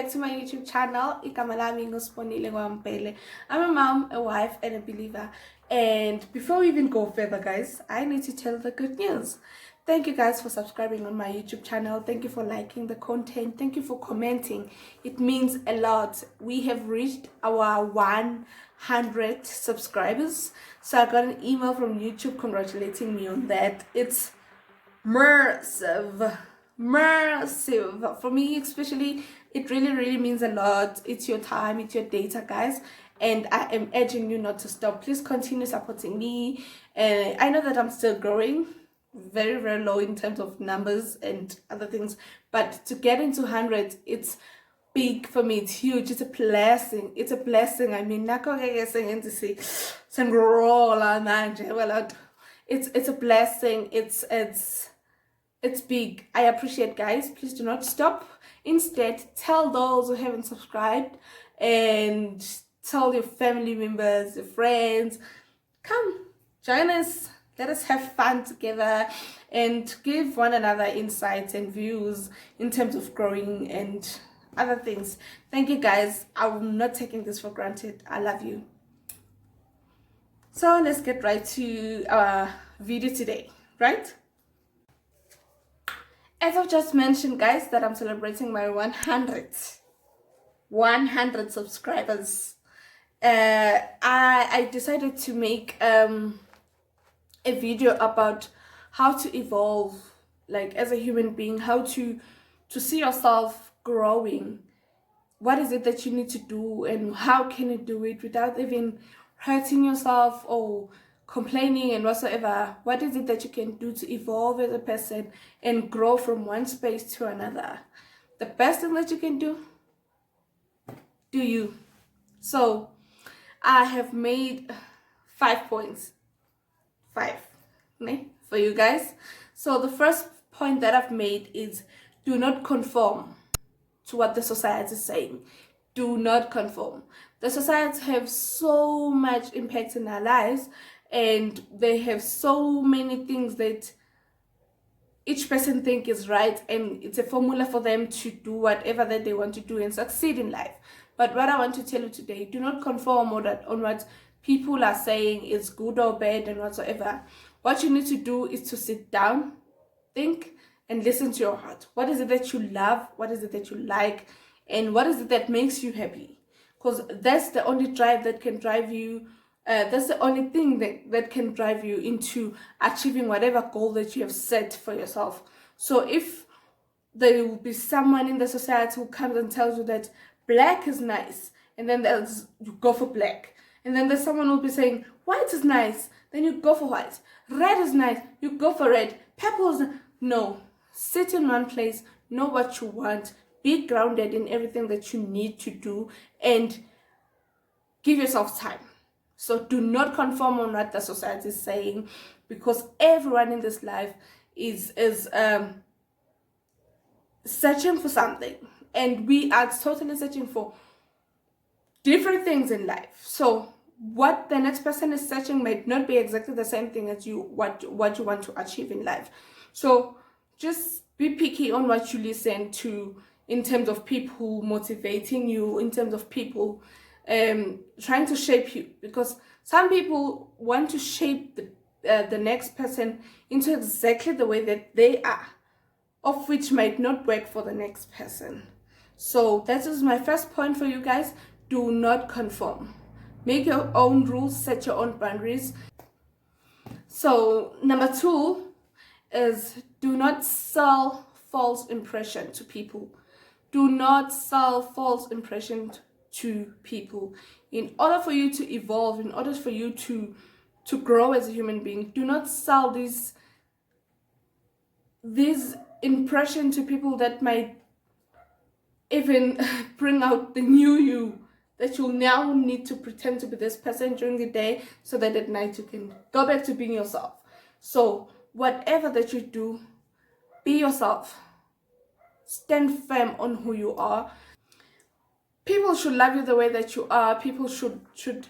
back to my YouTube channel. I'm a mom, a wife, and a believer. And before we even go further, guys, I need to tell the good news. Thank you guys for subscribing on my YouTube channel. Thank you for liking the content. Thank you for commenting. It means a lot. We have reached our 100 subscribers. So I got an email from YouTube congratulating me on that. It's massive for me, especially. It really means a lot. It's your time, it's your data, guys, and I am urging you not to stop. Please continue supporting me. I know that I'm still growing, very low in terms of numbers and other things, but to get into 100, it's big for me. It's huge. It's a blessing. I mean, it's a blessing. It's big. I appreciate, guys. Please do not stop. Instead, tell those who haven't subscribed, and tell your family members, your friends, come join us. Let us have fun together and give one another insights and views in terms of growing and other things. Thank you, guys. I'm not taking this for granted. I love you. So let's get right to our video today, right? As I've just mentioned, guys, that I'm celebrating my 100 subscribers. I decided to make a video about how to evolve, like, as a human being, how to see yourself growing. What is it that you need to do, and how can you do it without even hurting yourself or complaining and whatsoever? What is it that you can do to evolve as a person and grow from one space to another? The best thing that you can do you. So I have made 5 points, for you guys. So the first point that I've made is, do not conform to what the society is saying. Do not conform. The society have so much impact in our lives, and they have so many things that each person think is right, and it's a formula for them to do whatever that they want to do and succeed in life. But what I want to tell you today, do not conform on what people are saying is good or bad and whatsoever. What you need to do is to sit down, think, and listen to your heart. What is it that you love? What is it that you like? And what is it that makes you happy? Because that's the only drive that can drive you. That's the only thing that can drive you into achieving whatever goal that you have set for yourself. So if there will be someone in the society who comes and tells you that black is nice, and then you go for black. And then there's someone who will be saying white is nice, then you go for white. Red is nice, you go for red. Purple is no. Sit in one place, know what you want, be grounded in everything that you need to do, and give yourself time. So do not conform on what the society is saying, because everyone in this life is searching for something, and we are totally searching for different things in life. So what the next person is searching might not be exactly the same thing as you, what you want to achieve in life. So just be picky on what you listen to, in terms of people motivating you, in terms of people trying to shape you, because some people want to shape the next person into exactly the way that they are, of which might not work for the next person. So that is my first point for you guys. Do not conform. Make your own rules, set your own boundaries. So number 2 is, do not sell false impression to people. Do not sell false impression to people. In order for you to evolve, in order for you to grow as a human being, do not sell this impression to people that might even bring out the new you, that you'll now need to pretend to be this person during the day, so that at night you can go back to being yourself. So whatever that you do, be yourself. Stand firm on who you are. People should love you the way that you are. People should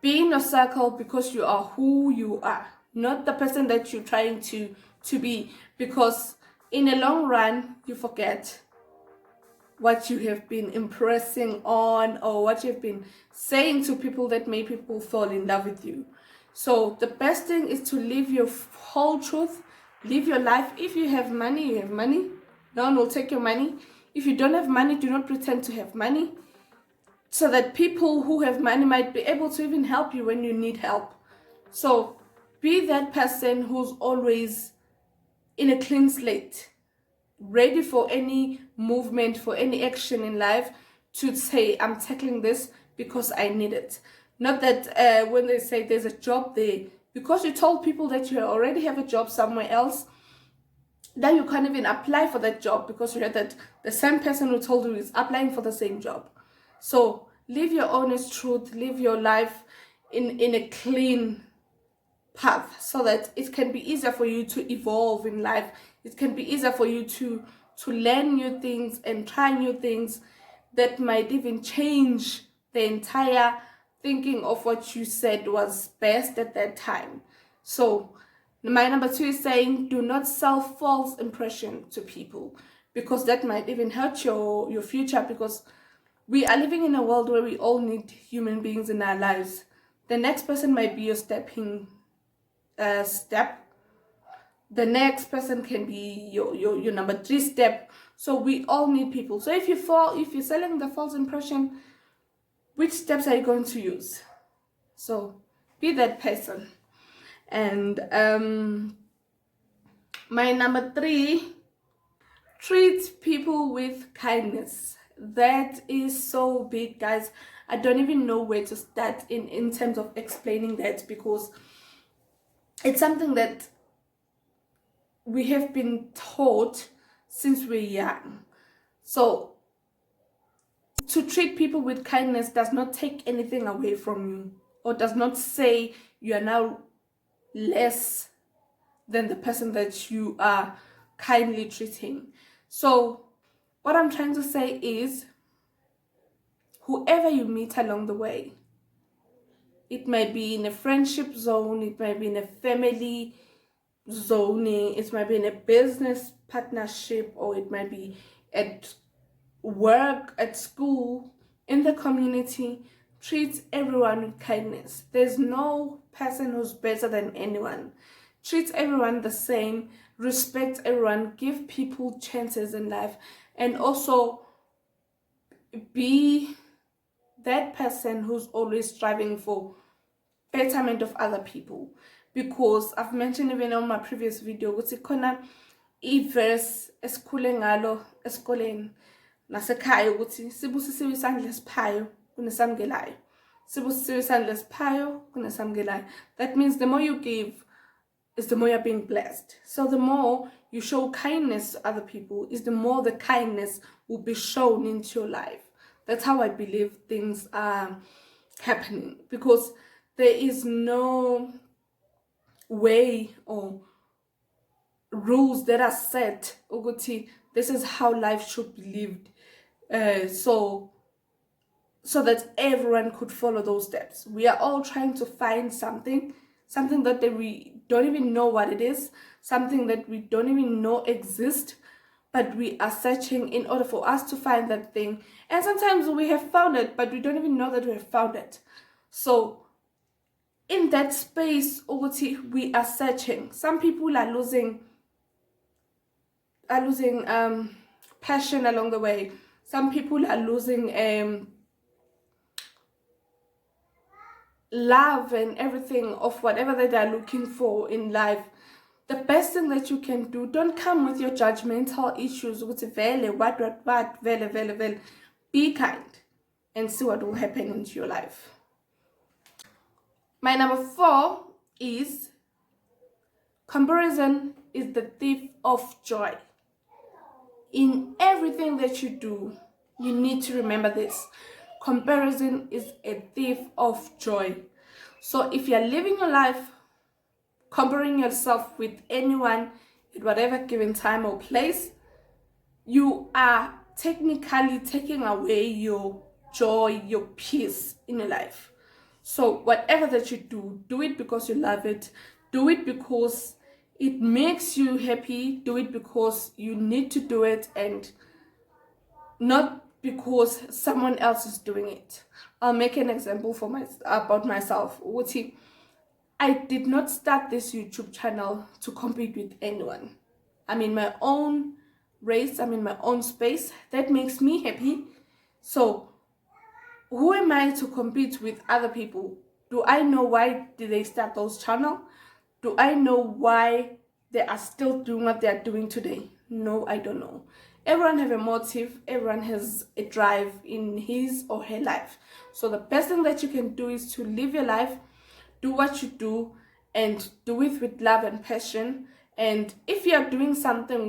be in your circle because you are who you are, not the person that you're trying to be. Because in the long run, you forget what you have been impressing on, or what you've been saying to people that made people fall in love with you. So the best thing is to live your whole truth, live your life. If you have money, you have money. No one will take your money. If you don't have money, do not pretend to have money, so that people who have money might be able to even help you when you need help. So be that person who's always in a clean slate, ready for any movement, for any action in life, to say, I'm tackling this because I need it. Not that when they say there's a job there, because you told people that you already have a job somewhere else, then you can't even apply for that job because you heard that the same person who told you is applying for the same job. So live your honest truth, live your life in a clean path, so that it can be easier for you to evolve in life. It can be easier for you to learn new things and try new things that might even change the entire thinking of what you said was best at that time. So my number 2 is saying, do not sell false impression to people, because that might even hurt your future, because we are living in a world where we all need human beings in our lives. The next person might be your stepping step. The next person can be your number 3 step. So we all need people. So if you're selling the false impression, which steps are you going to use? So be that person. And my number 3, treat people with kindness. That is so big, guys. I don't even know where to start in terms of explaining that, because it's something that we have been taught since we're young. So to treat people with kindness does not take anything away from you, or does not say you are now less than the person that you are kindly treating. So what I'm trying to say is, whoever you meet along the way, it might be in a friendship zone, it might be in a family zoning, it might be in a business partnership, or it might be at work, at school, in the community, treat everyone with kindness. There's no person who's better than anyone. Treat everyone the same, respect everyone, give people chances in life, and also be that person who's always striving for betterment of other people. Because I've mentioned even on my previous video ukuthi khona iverse esikhule ngalo esikoleni nasekhaya ukuthi sibusisiwe isandla esiphayo kunesamukelayo, sibusisiwe isandla esiphayo kunesamukelayo. That means the more you give is the more you're being blessed. So the more you show kindness to other people is the more the kindness will be shown into your life. That's how I believe things are happening, because there is no way or rules that are set. Ukuthi, this is how life should be lived. So that everyone could follow those steps. We are all trying to find something that we don't even know what it is, something that we don't even know exists, but we are searching in order for us to find that thing. And sometimes we have found it, but we don't even know that we have found it. So in that space, we are searching. Some people are losing passion along the way. Some people are losing love and everything of whatever that they're looking for in life. The best thing that you can do, don't come with your judgmental issues. What, vele. Be kind and see what will happen into your life. My number 4 is, comparison is the thief of joy. In everything that you do, you need to remember this. Comparison is a thief of joy. So if you're living your life comparing yourself with anyone at whatever given time or place, you are technically taking away your joy, your peace in your life. So whatever that you do, do it because you love it. Do it because it makes you happy. Do it because you need to do it, and not because someone else is doing it. I'll make an example about myself. Uti, I did not start this YouTube channel to compete with anyone. I'm in my own race, I'm in my own space. That makes me happy. So who am I to compete with other people? Do I know why did they start those channels? Do I know why they are still doing what they are doing today? No, I don't know. Everyone have a motive, everyone has a drive in his or her life. So the best thing that you can do is to live your life, do what you do, and do it with love and passion. And if you're doing something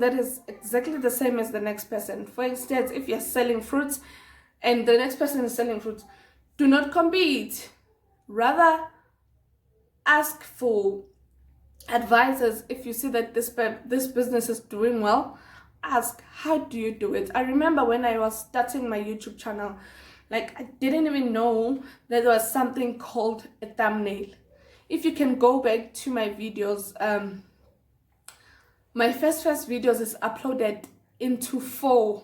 that is exactly the same as the next person, for instance, if you're selling fruits and the next person is selling fruits, do not compete. Rather, ask for advisors. If you see that this business is doing well, ask, how do you do it? I remember when I was starting my YouTube channel, like, I didn't even know that there was something called a thumbnail. If you can go back to my videos, my first videos is uploaded into four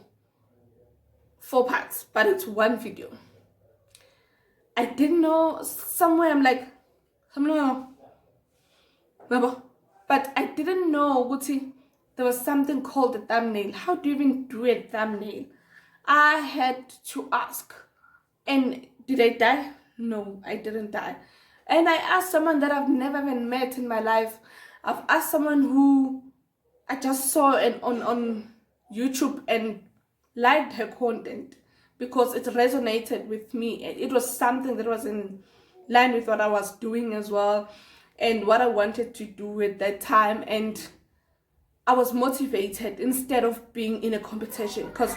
parts, but it's one video. I didn't know, somewhere I'm like, but I didn't know, Guti, there was something called a thumbnail. How do you even do a thumbnail? I had to ask. And did I die? No, I didn't die. And I asked someone that I've never even met in my life. I've asked someone who I just saw on YouTube and liked her content because it resonated with me. It was something that was in line with what I was doing as well and what I wanted to do at that time. And I was motivated instead of being in a competition. Because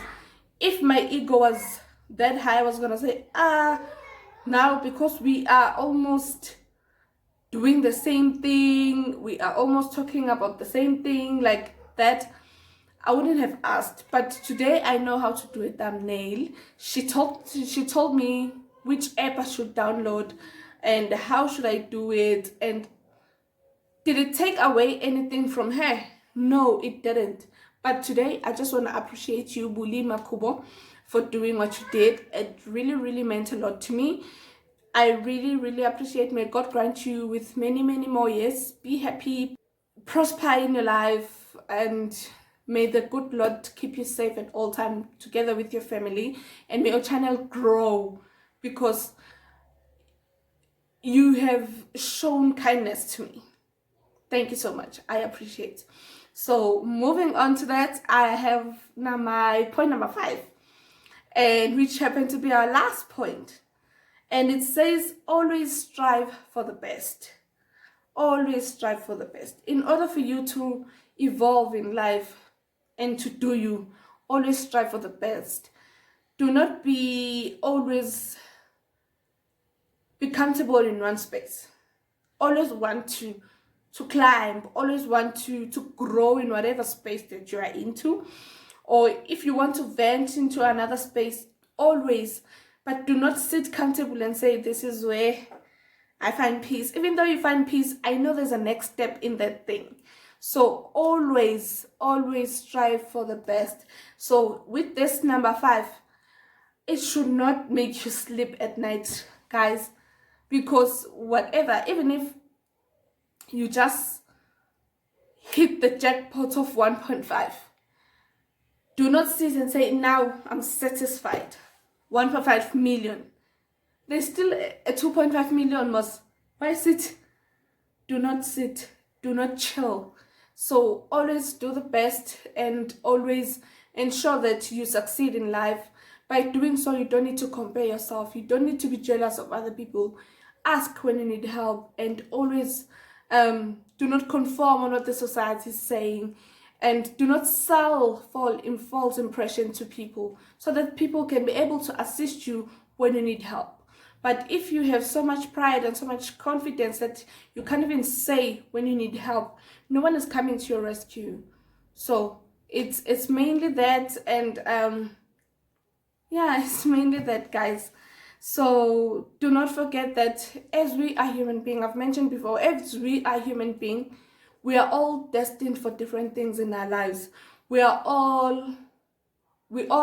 if my ego was that high, I was gonna say, now because we are almost doing the same thing, we are almost talking about the same thing, like that, I wouldn't have asked. But today I know how to do a thumbnail. She told me which app I should download and how should I do it. And did it take away anything from her? No, it didn't. But today I just want to appreciate you, Buli Makubo, for doing what you did. It really, really meant a lot to me. I really, really appreciate. May God grant you with many, many more years. Be happy, prosper in your life, and may the good Lord keep you safe at all times together with your family. And may your channel grow because you have shown kindness to me. Thank you so much. I appreciate. So moving on to that, I have now my point number 5, and which happened to be our last point. And it says, always strive for the best. Always strive for the best. In order for you to evolve in life and to do you, always strive for the best. Do not always be comfortable in one space. Always want to climb, always want to grow in whatever space that you are into. Or if you want to vent into another space, always. But do not sit comfortable and say, this is where I find peace. Even though you find peace, I know there's a next step in that thing. So always, always strive for the best. So with this number 5, it should not make you sleep at night, guys. Because whatever, even if you just hit the jackpot of 1.5, do not sit and say, now I'm satisfied. 1.5 million. There's still a 2.5 million more. Why sit? Do not sit. Do not chill. So always do the best and always ensure that you succeed in life. By doing so, you don't need to compare yourself. You don't need to be jealous of other people. Ask when you need help, and always do not conform on what the society is saying. And do not fall in false impression to people so that people can be able to assist you when you need help. But if you have so much pride and so much confidence that you can't even say when you need help, no one is coming to your rescue. So it's mainly that, and yeah, it's mainly that, guys. So do not forget that as we are human beings, I've mentioned before, as we are human beings, we are all destined for different things in our lives. we all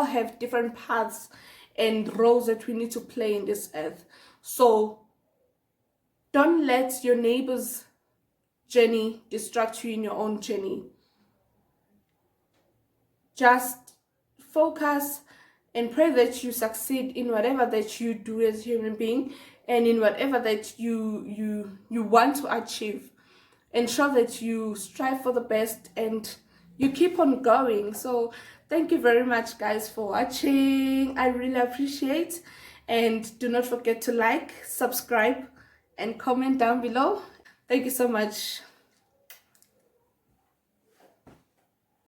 have different paths and roles that we need to play in this earth. So don't let your neighbor's journey distract you in your own journey. Just focus and pray that you succeed in whatever that you do as a human being, and in whatever that you want to achieve. Ensure that you strive for the best and you keep on going. So thank you very much, guys, for watching. I really appreciate, and do not forget to like, subscribe, and comment down below. Thank you so much.